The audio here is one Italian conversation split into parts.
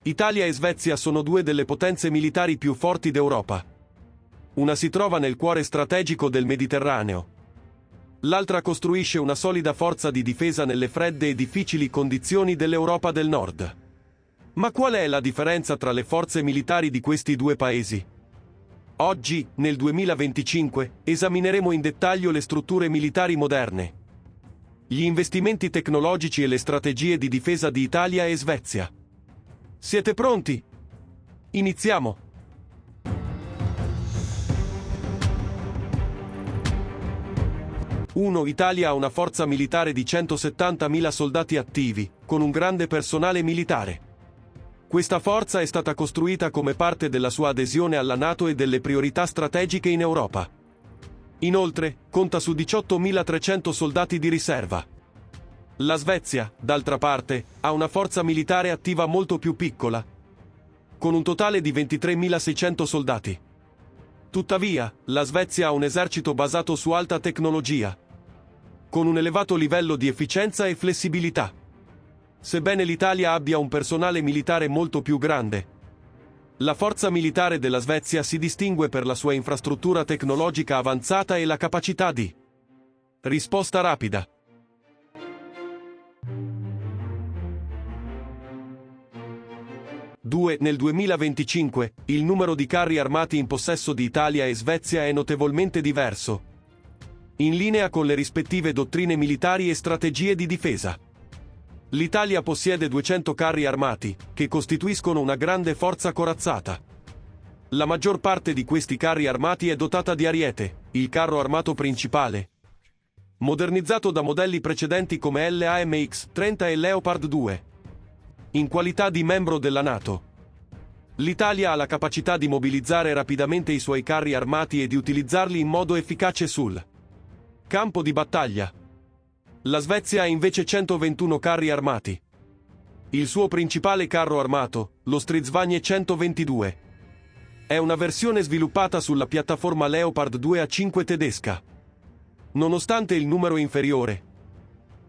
Italia e Svezia sono due delle potenze militari più forti d'Europa. Una si trova nel cuore strategico del Mediterraneo. L'altra costruisce una solida forza di difesa nelle fredde e difficili condizioni dell'Europa del Nord. Ma qual è la differenza tra le forze militari di questi due paesi? Oggi, nel 2025, esamineremo in dettaglio le strutture militari moderne, gli investimenti tecnologici e le strategie di difesa di Italia e Svezia. Siete pronti? Iniziamo! 1. Italia ha una forza militare di 170.000 soldati attivi, con un grande personale militare. Questa forza è stata costruita come parte della sua adesione alla NATO e delle priorità strategiche in Europa. Inoltre, conta su 18.300 soldati di riserva. La Svezia, d'altra parte, ha una forza militare attiva molto più piccola, con un totale di 23.600 soldati. Tuttavia, la Svezia ha un esercito basato su alta tecnologia, con un elevato livello di efficienza e flessibilità. Sebbene l'Italia abbia un personale militare molto più grande, la forza militare della Svezia si distingue per la sua infrastruttura tecnologica avanzata e la capacità di risposta rapida. Nel 2025, il numero di carri armati in possesso di Italia e Svezia è notevolmente diverso, in linea con le rispettive dottrine militari e strategie di difesa. L'Italia possiede 200 carri armati, che costituiscono una grande forza corazzata. La maggior parte di questi carri armati è dotata di Ariete, il carro armato principale, modernizzato da modelli precedenti come l'AMX-30 e Leopard 2. In qualità di membro della NATO, l'Italia ha la capacità di mobilizzare rapidamente i suoi carri armati e di utilizzarli in modo efficace sul campo di battaglia. La Svezia ha invece 121 carri armati. Il suo principale carro armato, lo Stridsvagn 122, è una versione sviluppata sulla piattaforma Leopard 2A5 tedesca. Nonostante il numero inferiore,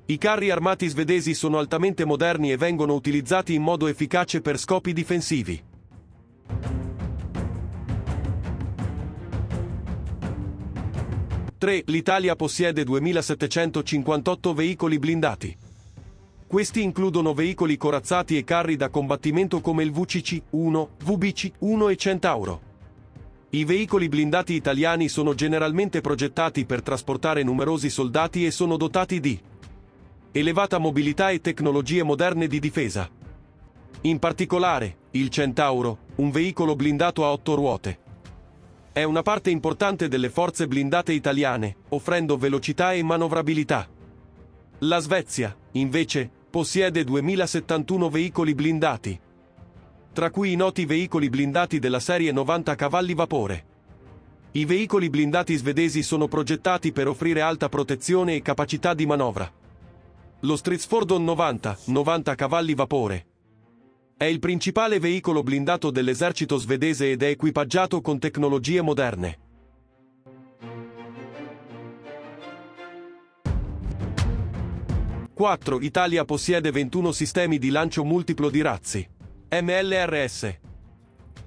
i carri armati svedesi sono altamente moderni e vengono utilizzati in modo efficace per scopi difensivi. L'Italia possiede 2.758 veicoli blindati. Questi includono veicoli corazzati e carri da combattimento come il VCC-1, VBC-1 e Centauro. I veicoli blindati italiani sono generalmente progettati per trasportare numerosi soldati e sono dotati di elevata mobilità e tecnologie moderne di difesa. In particolare, il Centauro, un veicolo blindato a 8 ruote, è una parte importante delle forze blindate italiane, offrendo velocità e manovrabilità. La Svezia, invece, possiede 2071 veicoli blindati, tra cui i noti veicoli blindati della serie 90 cavalli vapore. I veicoli blindati svedesi sono progettati per offrire alta protezione e capacità di manovra. Lo Stridsfordon 90 cavalli vapore, è il principale veicolo blindato dell'esercito svedese ed è equipaggiato con tecnologie moderne. Italia possiede 21 sistemi di lancio multiplo di razzi, MLRS,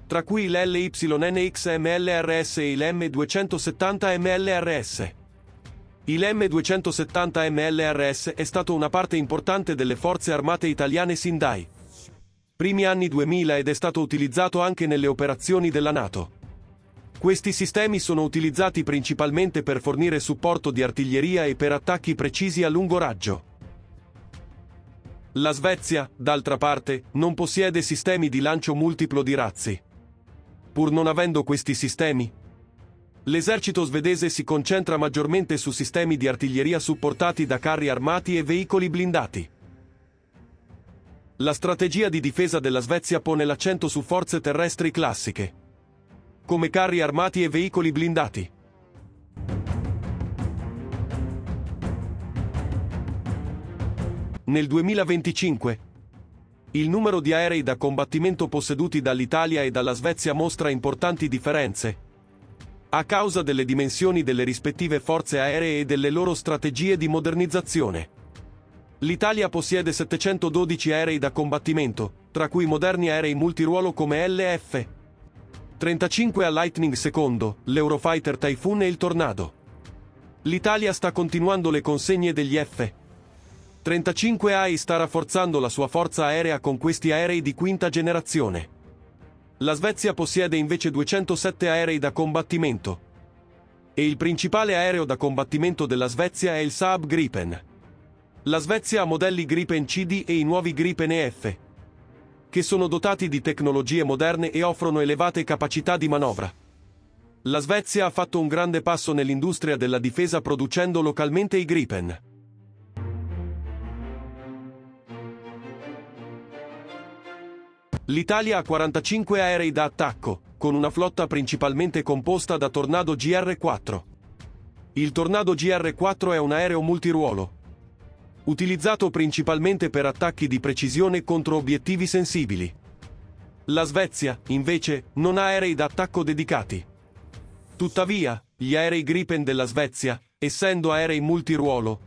tra cui l'LYNX MLRS e il M270 MLRS. Il M270 MLRS è stato una parte importante delle forze armate italiane sin dai primi anni 2000 ed è stato utilizzato anche nelle operazioni della NATO. Questi sistemi sono utilizzati principalmente per fornire supporto di artiglieria e per attacchi precisi a lungo raggio. La Svezia, d'altra parte, non possiede sistemi di lancio multiplo di razzi. Pur non avendo questi sistemi, l'esercito svedese si concentra maggiormente su sistemi di artiglieria supportati da carri armati e veicoli blindati. La strategia di difesa della Svezia pone l'accento su forze terrestri classiche, come carri armati e veicoli blindati. Nel 2025, il numero di aerei da combattimento posseduti dall'Italia e dalla Svezia mostra importanti differenze, a causa delle dimensioni delle rispettive forze aeree e delle loro strategie di modernizzazione. L'Italia possiede 712 aerei da combattimento, tra cui moderni aerei multiruolo come l'F-35 a Lightning II, l'Eurofighter Typhoon e il Tornado. L'Italia sta continuando le consegne degli F-35A e sta rafforzando la sua forza aerea con questi aerei di quinta generazione. La Svezia possiede invece 207 aerei da combattimento. E il principale aereo da combattimento della Svezia è il Saab Gripen. La Svezia ha modelli Gripen CD e i nuovi Gripen EF, che sono dotati di tecnologie moderne e offrono elevate capacità di manovra. La Svezia ha fatto un grande passo nell'industria della difesa producendo localmente i Gripen. L'Italia ha 45 aerei da attacco, con una flotta principalmente composta da Tornado GR4. Il Tornado GR4 è un aereo multiruolo, utilizzato principalmente per attacchi di precisione contro obiettivi sensibili. La Svezia, invece, non ha aerei da attacco dedicati. Tuttavia, gli aerei Gripen della Svezia, essendo aerei multiruolo,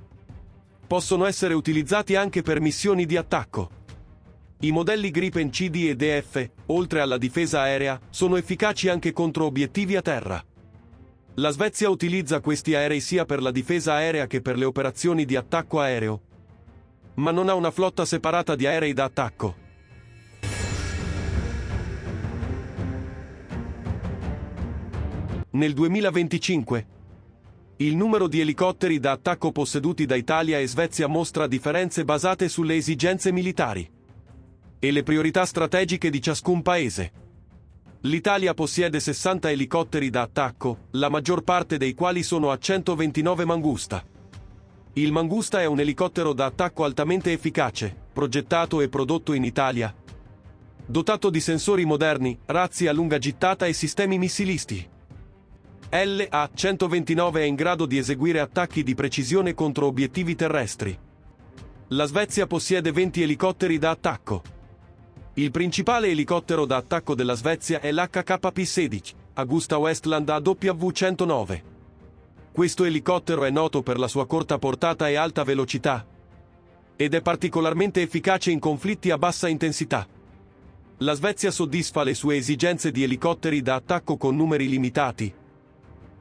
possono essere utilizzati anche per missioni di attacco. I modelli Gripen CD e DF, oltre alla difesa aerea, sono efficaci anche contro obiettivi a terra. La Svezia utilizza questi aerei sia per la difesa aerea che per le operazioni di attacco aereo, ma non ha una flotta separata di aerei da attacco. Nel 2025, il numero di elicotteri da attacco posseduti da Italia e Svezia mostra differenze basate sulle esigenze militari e le priorità strategiche di ciascun paese. L'Italia possiede 60 elicotteri da attacco, la maggior parte dei quali sono a 129 Mangusta. Il Mangusta è un elicottero da attacco altamente efficace, progettato e prodotto in Italia, dotato di sensori moderni, razzi a lunga gittata e sistemi missilisti. l'A-129 è in grado di eseguire attacchi di precisione contro obiettivi terrestri. La Svezia possiede 20 elicotteri da attacco. Il principale elicottero da attacco della Svezia è l'HKP-16, Augusta Westland AW109. Questo elicottero è noto per la sua corta portata e alta velocità, ed è particolarmente efficace in conflitti a bassa intensità. La Svezia soddisfa le sue esigenze di elicotteri da attacco con numeri limitati,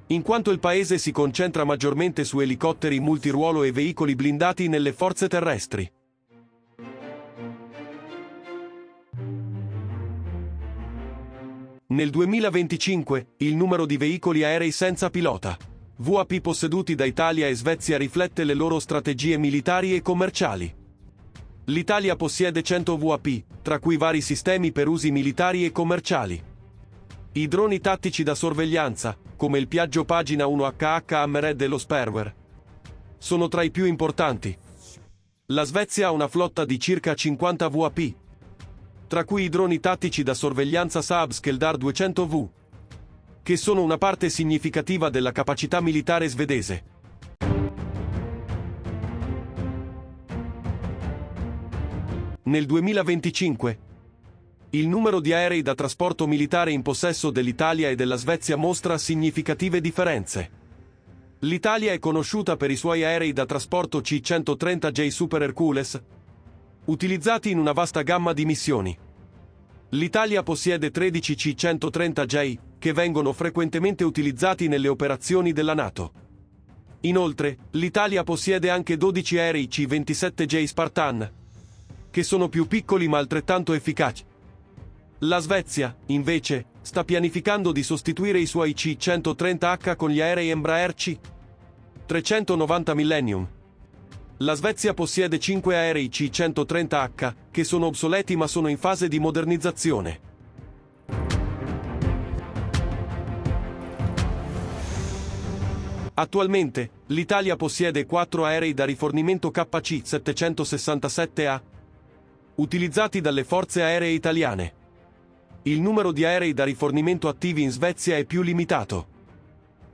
in quanto il paese si concentra maggiormente su elicotteri multiruolo e veicoli blindati nelle forze terrestri. Nel 2025, il numero di veicoli aerei senza pilota, VAP posseduti da Italia e Svezia riflette le loro strategie militari e commerciali. L'Italia possiede 100 VAP, tra cui vari sistemi per usi militari e commerciali. I droni tattici da sorveglianza, come il Piaggio Pagina 1HH Hammerhead e lo Sperwer, sono tra i più importanti. La Svezia ha una flotta di circa 50 VAP, tra cui i droni tattici da sorveglianza Saab Skeldar 200V, che sono una parte significativa della capacità militare svedese. Nel 2025, il numero di aerei da trasporto militare in possesso dell'Italia e della Svezia mostra significative differenze. L'Italia è conosciuta per i suoi aerei da trasporto C-130J Super Hercules, utilizzati in una vasta gamma di missioni. L'Italia possiede 13 C-130J, che vengono frequentemente utilizzati nelle operazioni della NATO. Inoltre, l'Italia possiede anche 12 aerei C-27J Spartan, che sono più piccoli ma altrettanto efficaci. La Svezia, invece, sta pianificando di sostituire i suoi C-130H con gli aerei Embraer C-390 Millennium. La Svezia possiede 5 aerei C-130H, che sono obsoleti ma sono in fase di modernizzazione. Attualmente, l'Italia possiede 4 aerei da rifornimento KC-767A, utilizzati dalle forze aeree italiane. Il numero di aerei da rifornimento attivi in Svezia è più limitato.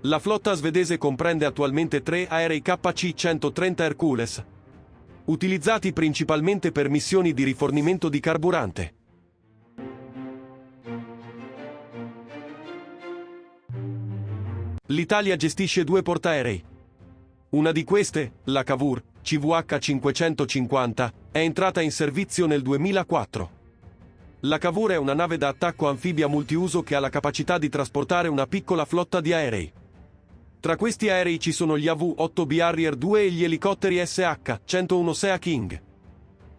La flotta svedese comprende attualmente 3 aerei KC-130 Hercules, utilizzati principalmente per missioni di rifornimento di carburante. L'Italia gestisce 2 portaerei. Una di queste, la Cavour CVH 550, è entrata in servizio nel 2004. La Cavour è una nave da attacco anfibia multiuso che ha la capacità di trasportare una piccola flotta di aerei. Tra questi aerei ci sono gli AV-8B Harrier 2 e gli elicotteri SH-101 Sea King.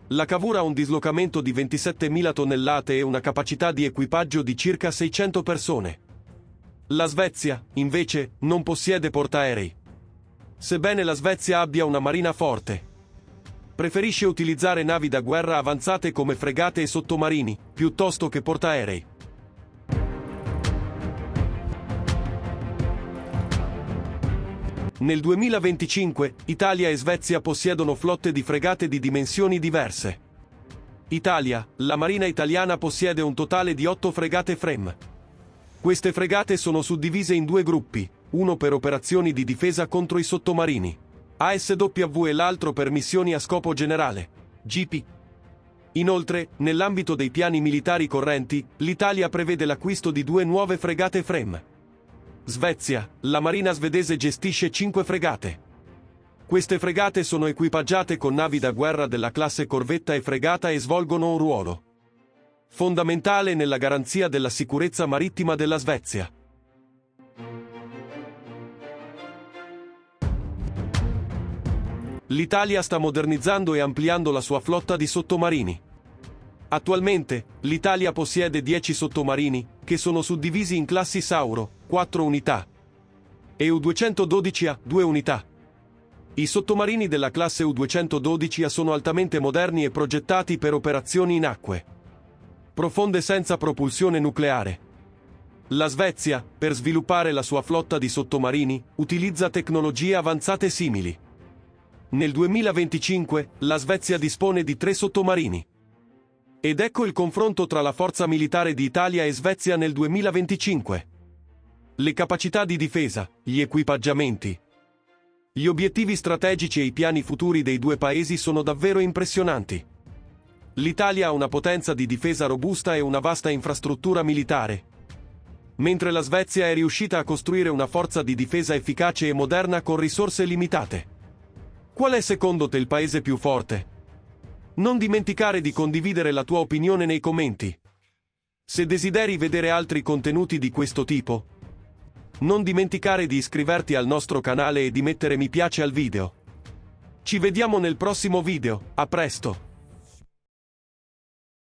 La Cavour ha un dislocamento di 27.000 tonnellate e una capacità di equipaggio di circa 600 persone. La Svezia, invece, non possiede portaerei. Sebbene la Svezia abbia una marina forte, preferisce utilizzare navi da guerra avanzate come fregate e sottomarini, piuttosto che portaerei. Nel 2025, Italia e Svezia possiedono flotte di fregate di dimensioni diverse. Italia, la Marina italiana possiede un totale di 8 fregate FREMM. Queste fregate sono suddivise in due gruppi, uno per operazioni di difesa contro i sottomarini, ASW, e l'altro per missioni a scopo generale, GP. Inoltre, nell'ambito dei piani militari correnti, l'Italia prevede l'acquisto di 2 nuove fregate FREMM. Svezia, la Marina svedese gestisce 5 fregate. Queste fregate sono equipaggiate con navi da guerra della classe corvetta e fregata e svolgono un ruolo fondamentale nella garanzia della sicurezza marittima della Svezia. L'Italia sta modernizzando e ampliando la sua flotta di sottomarini. Attualmente, l'Italia possiede 10 sottomarini, che sono suddivisi in classi Sauro, 4 unità, e U-212A, 2 unità. I sottomarini della classe U-212A sono altamente moderni e progettati per operazioni in acque profonde senza propulsione nucleare. La Svezia, per sviluppare la sua flotta di sottomarini, utilizza tecnologie avanzate simili. Nel 2025, la Svezia dispone di 3 sottomarini. Ed ecco il confronto tra la forza militare di Italia e Svezia nel 2025. Le capacità di difesa, gli equipaggiamenti, gli obiettivi strategici e i piani futuri dei due paesi sono davvero impressionanti. L'Italia ha una potenza di difesa robusta e una vasta infrastruttura militare, mentre la Svezia è riuscita a costruire una forza di difesa efficace e moderna con risorse limitate. Qual è secondo te il paese più forte? Non dimenticare di condividere la tua opinione nei commenti. Se desideri vedere altri contenuti di questo tipo, non dimenticare di iscriverti al nostro canale e di mettere mi piace al video. Ci vediamo nel prossimo video, a presto!